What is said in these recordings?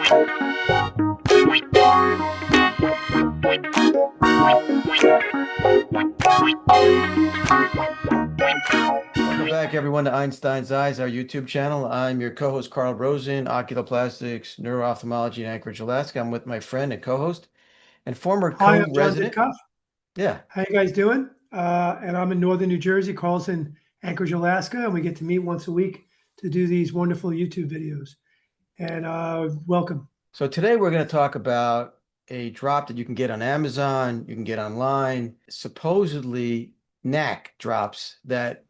Welcome back, everyone, to Einstein's Eyes, our YouTube channel. I'm your co-host, Carl Rosen, oculoplastics, neuro-ophthalmology in Anchorage, Alaska. I'm with my friend and co-host and former Hi, I'm Jon co-resident. Ditkoff. Yeah. How you guys doing? And I'm in northern New Jersey. Carl's in Anchorage, Alaska, and we get to meet once a week to do these wonderful YouTube videos. And welcome. So today we're going to talk about a drop that you can get on Amazon, you can get online, supposedly NAC drops that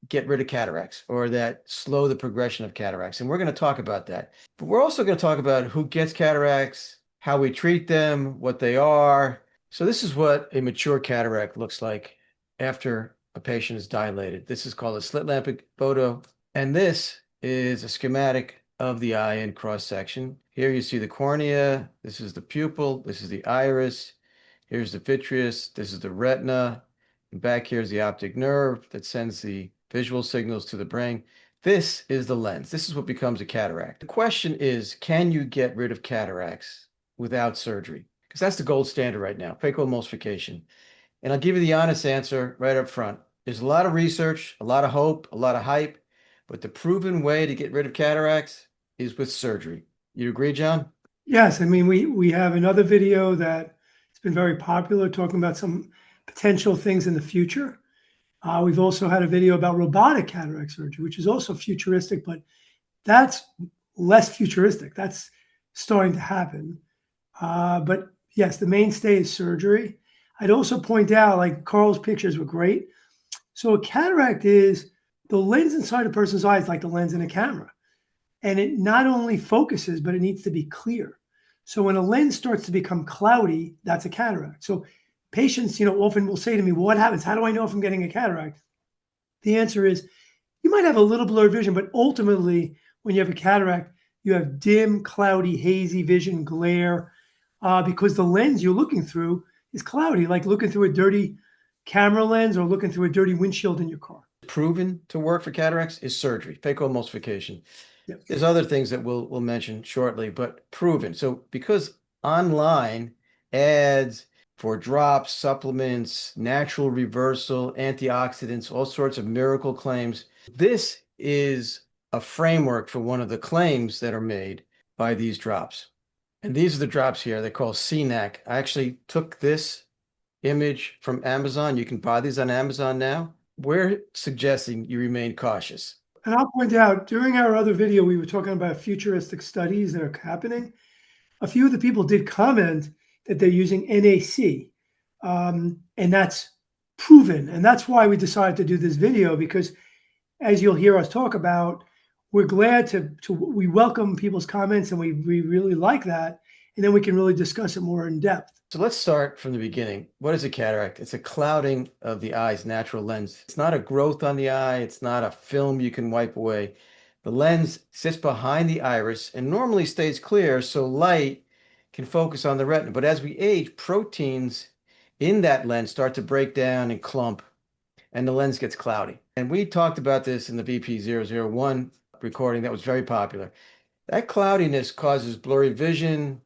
get rid of cataracts or that slow the progression of cataracts. And we're going to talk about that. But we're also going to talk about who gets cataracts, how we treat them, what they are. So this is what a mature cataract looks like after a patient is dilated. This is called a slit lamp photo. And this is a schematic of the eye in cross section. Here you see the cornea. This is the pupil. This is the iris. Here's the vitreous. This is the retina. And back here is the optic nerve that sends the visual signals to the brain. This is the lens. This is what becomes a cataract. The question is, can you get rid of cataracts without surgery? Because that's the gold standard right now, phacoemulsification. And I'll give you the honest answer right up front. There's a lot of research, a lot of hope, a lot of hype, but the proven way to get rid of cataracts is with surgery. You agree, John? Yes, I mean we have another video that has been very popular talking about some potential things in the future. We've also had a video about robotic cataract surgery, which is also futuristic, but that's less futuristic. That's starting to happen. But yes, the mainstay is surgery. I'd also point out, like Carl's pictures were great. So a cataract is the lens inside a person's eye is like the lens in a camera. And it not only focuses, but it needs to be clear. So when a lens starts to become cloudy, that's a cataract. So patients, often will say to me, well, what happens? How do I know if I'm getting a cataract? The answer is you might have a little blurred vision, but ultimately when you have a cataract, you have dim, cloudy, hazy vision, glare, because the lens you're looking through is cloudy, like looking through a dirty camera lens or looking through a dirty windshield in your car. Proven to work for cataracts is surgery, phacoemulsification. Yep. There's other things that we'll mention shortly, but proven. So because online ads for drops, supplements, natural reversal, antioxidants, all sorts of miracle claims, this is a framework for one of the claims that are made by these drops. And these are the drops here. They're called CNAC. I actually took this image from Amazon. You can buy these on Amazon now. We're suggesting you remain cautious. And I'll point out, during our other video, we were talking about futuristic studies that are happening. A few of the people did comment that they're using NAC, and that's proven. And that's why we decided to do this video, because as you'll hear us talk about, we're glad we welcome people's comments, and we really like that. And then we can really discuss it more in depth. So let's start from the beginning. What is a cataract? It's a clouding of the eye's natural lens. It's not a growth on the eye. It's not a film you can wipe away. The lens sits behind the iris and normally stays clear so light can focus on the retina. But as we age, proteins in that lens start to break down and clump, and the lens gets cloudy. And we talked about this in the VP001 recording that was very popular. That cloudiness causes blurry vision,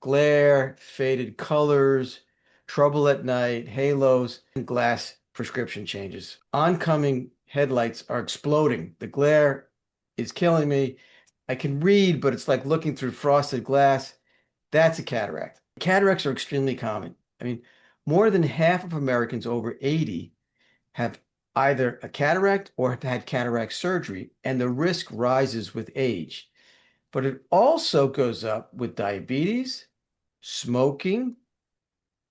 glare, faded colors, trouble at night, halos, and glass prescription changes. Oncoming headlights are exploding. The glare is killing me. I can read, but it's like looking through frosted glass. That's a cataract. Cataracts are extremely common. I mean, more than half of Americans over 80 have either a cataract or have had cataract surgery, and the risk rises with age. But it also goes up with diabetes, smoking,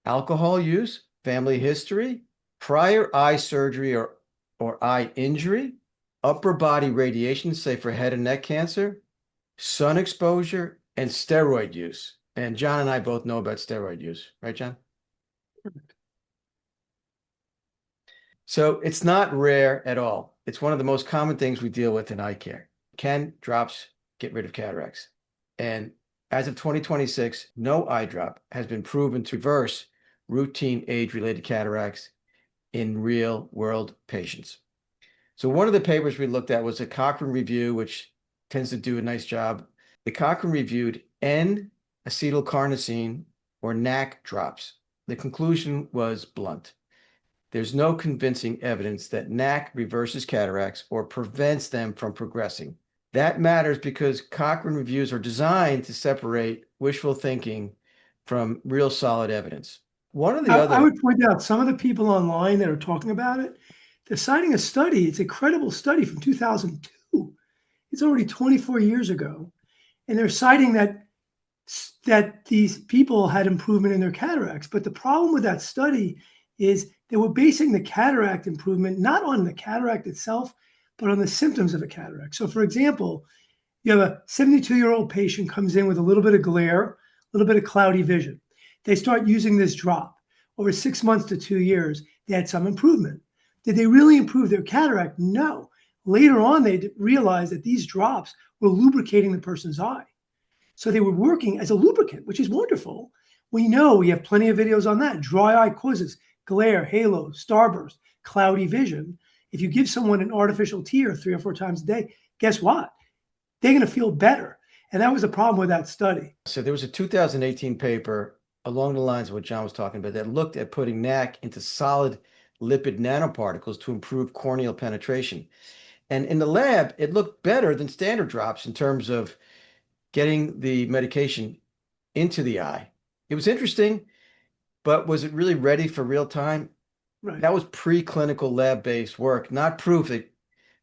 alcohol use, family history, prior eye surgery or eye injury, upper body radiation, say for head and neck cancer, sun exposure, and steroid use. And John and I both know about steroid use, right, John? So it's not rare at all. It's one of the most common things we deal with in eye care. Can drops get rid of cataracts? And as of 2026, no eye drop has been proven to reverse routine age-related cataracts in real-world patients. So one of the papers we looked at was a Cochrane review, which tends to do a nice job. The Cochrane reviewed N-acetylcarnosine or NAC drops. The conclusion was blunt. There's no convincing evidence that NAC reverses cataracts or prevents them from progressing. That matters because Cochrane reviews are designed to separate wishful thinking from real solid evidence. One of the I other, would point out some of the people online that are talking about it, they're citing a study. It's a credible study from 2002. It's already 24 years ago. And they're citing that these people had improvement in their cataracts. But the problem with that study is they were basing the cataract improvement not on the cataract itself, but on the symptoms of a cataract. So, for example, you have a 72-year-old patient comes in with a little bit of glare, a little bit of cloudy vision. They start using this drop. Over 6 months to 2 years, they had some improvement. Did they really improve their cataract? No. Later on, they realized that these drops were lubricating the person's eye. So they were working as a lubricant, which is wonderful. We know we have plenty of videos on that. Dry eye causes glare, halo, starburst, cloudy vision. If you give someone an artificial tear 3 or 4 times a day, guess what? They're going to feel better. And that was the problem with that study. so there was a 2018 paper along the lines of what John was talking about that looked at putting NAC into solid lipid nanoparticles to improve corneal penetration. And in the lab, it looked better than standard drops in terms of getting the medication into the eye. It was interesting, but was it really ready for real time? Right. That was preclinical lab-based work, not proof that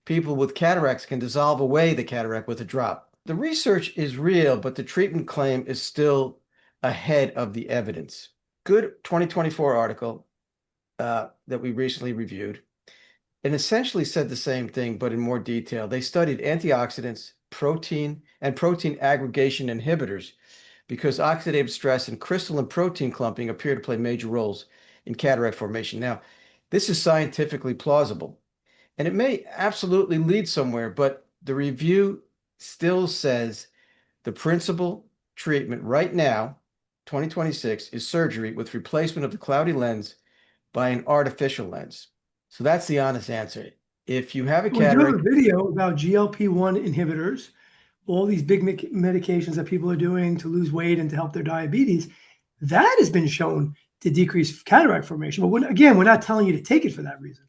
people with cataracts can dissolve away the cataract with a drop. The research is real, but the treatment claim is still ahead of the evidence. Good 2024 article that we recently reviewed and essentially said the same thing, but in more detail. They studied antioxidants, protein, and protein aggregation inhibitors because oxidative stress and crystalline protein clumping appear to play major roles in cataract formation. Now, this is scientifically plausible, and it may absolutely lead somewhere, but the review still says the principal treatment right now, 2026, is surgery with replacement of the cloudy lens by an artificial lens. So that's the honest answer. If you have a We do have a cataract, video about GLP-1 inhibitors, all these big medications that people are doing to lose weight and to help their diabetes. That has been shown to decrease cataract formation. But we're not telling you to take it for that reason.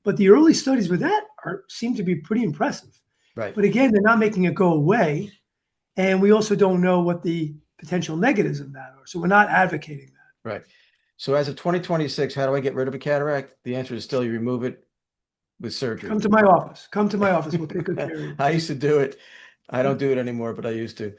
But the early studies with that seem to be pretty impressive. right, But again, they're not making it go away. And we also don't know what the potential negatives of that are. So we're not advocating that. right. So as of 2026, how do I get rid of a cataract? The answer is still you remove it with surgery. Come to my office. Come to my office. We'll take good care of you. I used to do it. I don't do it anymore, but I used to.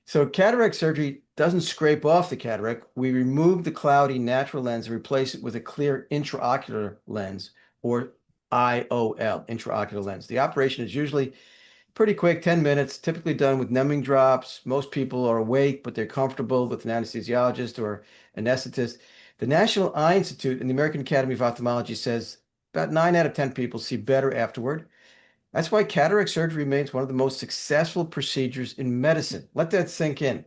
So cataract surgery doesn't scrape off the cataract. We remove the cloudy natural lens and replace it with a clear intraocular lens or IOL, intraocular lens. The operation is usually pretty quick, 10 minutes, typically done with numbing drops. Most people are awake, but they're comfortable with an anesthesiologist or anesthetist. The National Eye Institute and the American Academy of Ophthalmology says about 9 out of 10 people see better afterward. That's why cataract surgery remains one of the most successful procedures in medicine. Let that sink in.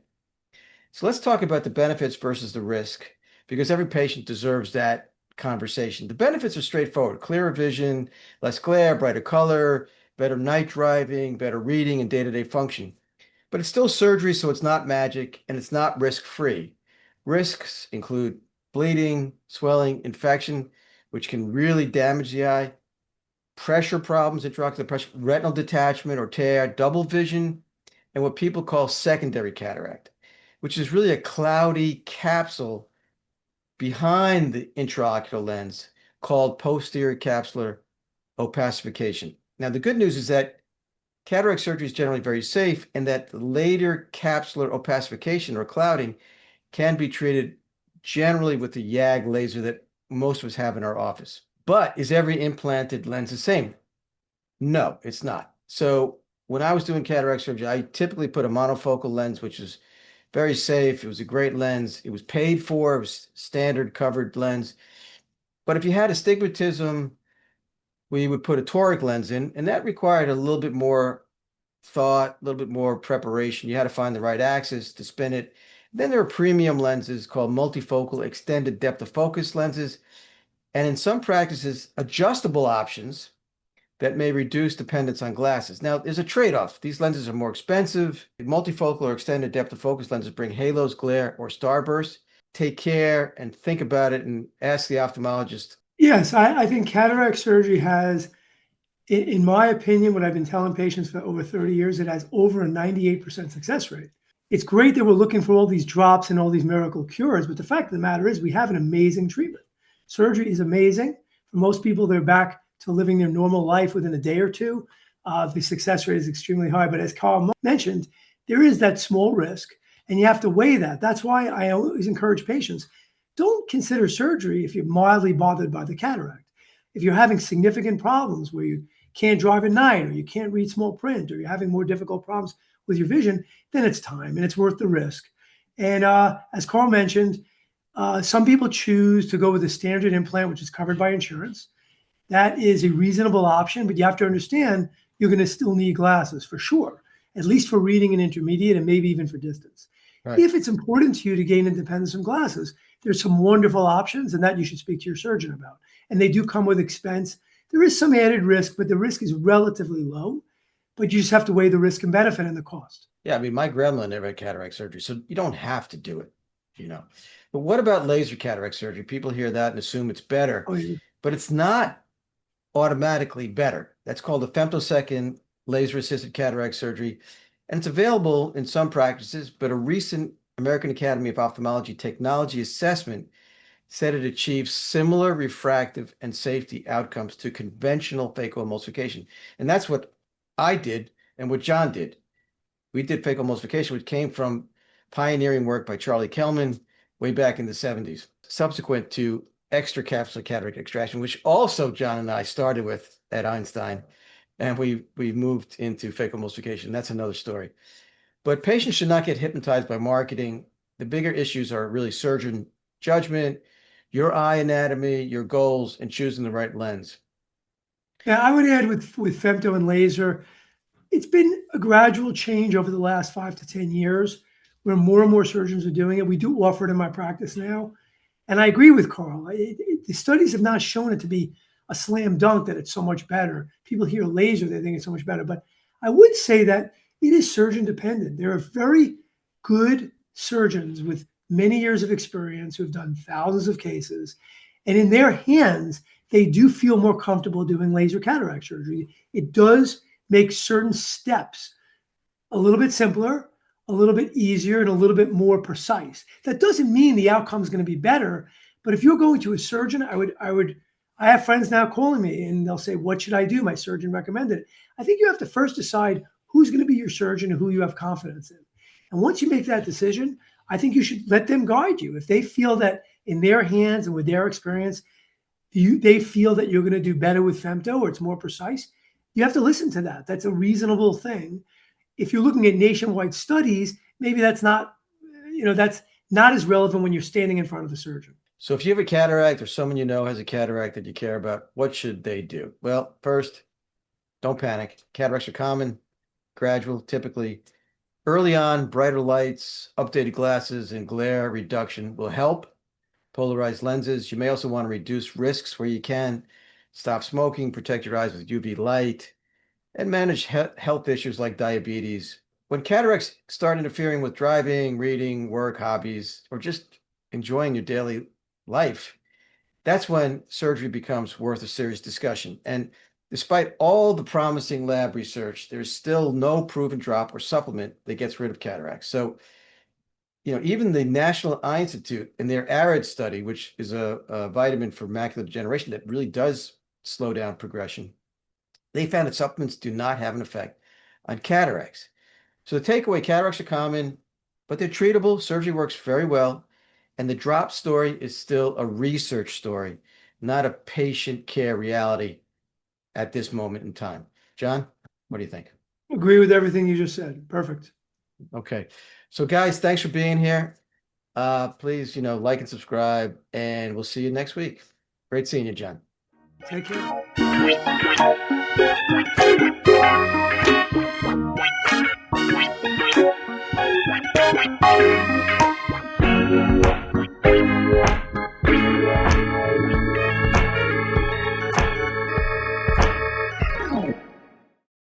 So let's talk about the benefits versus the risk, because every patient deserves that conversation. The benefits are straightforward: clearer vision, less glare, brighter color, better night driving, better reading, and day-to-day function. But it's still surgery, so it's not magic, and it's not risk-free. Risks include bleeding, swelling, infection, which can really damage the eye, pressure problems, intraocular pressure, retinal detachment or tear, double vision, and what people call secondary cataract, which is really a cloudy capsule behind the intraocular lens called posterior capsular opacification. Now, the good news is that cataract surgery is generally very safe and that later capsular opacification or clouding can be treated generally with the YAG laser that most of us have in our office. But is every implanted lens the same? No, it's not. So when I was doing cataract surgery, I typically put a monofocal lens, which is very safe. It was a great lens. It was paid for. It was standard covered lens. But if you had astigmatism, we would put a toric lens in, and that required a little bit more thought, a little bit more preparation. You had to find the right axis to spin it. Then there are premium lenses called multifocal extended depth of focus lenses. And in some practices, adjustable options that may reduce dependence on glasses. Now, there's a trade-off. These lenses are more expensive. Multifocal or extended depth of focus lenses bring halos, glare, or starburst. Take care and think about it and ask the ophthalmologist. Yes, I think cataract surgery has, in my opinion, what I've been telling patients for over 30 years, it has over a 98% success rate. It's great that we're looking for all these drops and all these miracle cures, but the fact of the matter is we have an amazing treatment. Surgery is amazing. For most people, they're back to living their normal life within a day or two. The success rate is extremely high. But as Carl mentioned, there is that small risk, and you have to weigh that. That's why I always encourage patients, don't consider surgery if you're mildly bothered by the cataract. If you're having significant problems where you can't drive at night, or you can't read small print, or you're having more difficult problems with your vision, then it's time and it's worth the risk. And as Carl mentioned, some people choose to go with a standard implant, which is covered by insurance. That is a reasonable option, but you have to understand you're going to still need glasses for sure, at least for reading and intermediate and maybe even for distance. Right. If it's important to you to gain independence from glasses, there's some wonderful options, and that you should speak to your surgeon about. And they do come with expense. There is some added risk, but the risk is relatively low. But you just have to weigh the risk and benefit and the cost. Yeah, I mean, my grandma never had cataract surgery, so you don't have to do it, you know. But what about laser cataract surgery? People hear that and assume it's better, Oh, yeah. but it's not automatically better. That's called a femtosecond laser-assisted cataract surgery, and it's available in some practices, but a recent American Academy of Ophthalmology technology assessment said it achieves similar refractive and safety outcomes to conventional phacoemulsification. And that's what I did and what John did. We did phacoemulsification, which came from pioneering work by Charlie Kellman way back in the 70s, subsequent to extracapsular cataract extraction, which also John and I started with at Einstein. And we moved into phacoemulsification. That's another story. But patients should not get hypnotized by marketing. The bigger issues are really surgeon judgment, your eye anatomy, your goals, and choosing the right lens. Yeah, I would add with femto and laser, it's been a gradual change over the last 5 to 10 years where more and more surgeons are doing it. We do offer it in my practice now. And I agree with Carl. The studies have not shown it to be a slam dunk that it's so much better. People hear laser, they think it's so much better. But I would say that it is surgeon dependent. There are very good surgeons with many years of experience who have done thousands of cases. And in their hands, they do feel more comfortable doing laser cataract surgery. It does make certain steps a little bit simpler, a little bit easier, and a little bit more precise. That doesn't mean the outcome is going to be better, but if you're going to a surgeon, I have friends now calling me and they'll say, what should I do? My surgeon recommended it. I think you have to first decide who's going to be your surgeon and who you have confidence in. And once you make that decision, I think you should let them guide you. If they feel that in their hands and with their experience, they feel that you're going to do better with femto or it's more precise, you have to listen to that. That's a reasonable thing. If you're looking at nationwide studies, maybe that's not as relevant when you're standing in front of the surgeon. So if you have a cataract or someone you know has a cataract that you care about, what should they do? Well, first, don't panic. Cataracts are common, gradual, typically. Early on, brighter lights, updated glasses, and glare reduction will help. Polarized lenses. You may also want to reduce risks where you can. Stop smoking, protect your eyes with UV light, and manage health issues like diabetes. When cataracts start interfering with driving, reading, work, hobbies, or just enjoying your daily life, that's when surgery becomes worth a serious discussion. And despite all the promising lab research, there's still no proven drop or supplement that gets rid of cataracts. So, even the National Eye Institute in their ARID study, which is a vitamin for macular degeneration that really does slow down progression, they found that supplements do not have an effect on cataracts. So the takeaway, cataracts are common, but they're treatable. Surgery works very well. And the drop story is still a research story, not a patient care reality at this moment in time. John, what do you think? Agree with everything you just said. Perfect. Okay. So guys, thanks for being here. Please, like and subscribe, and we'll see you next week. Great seeing you, John. Take care.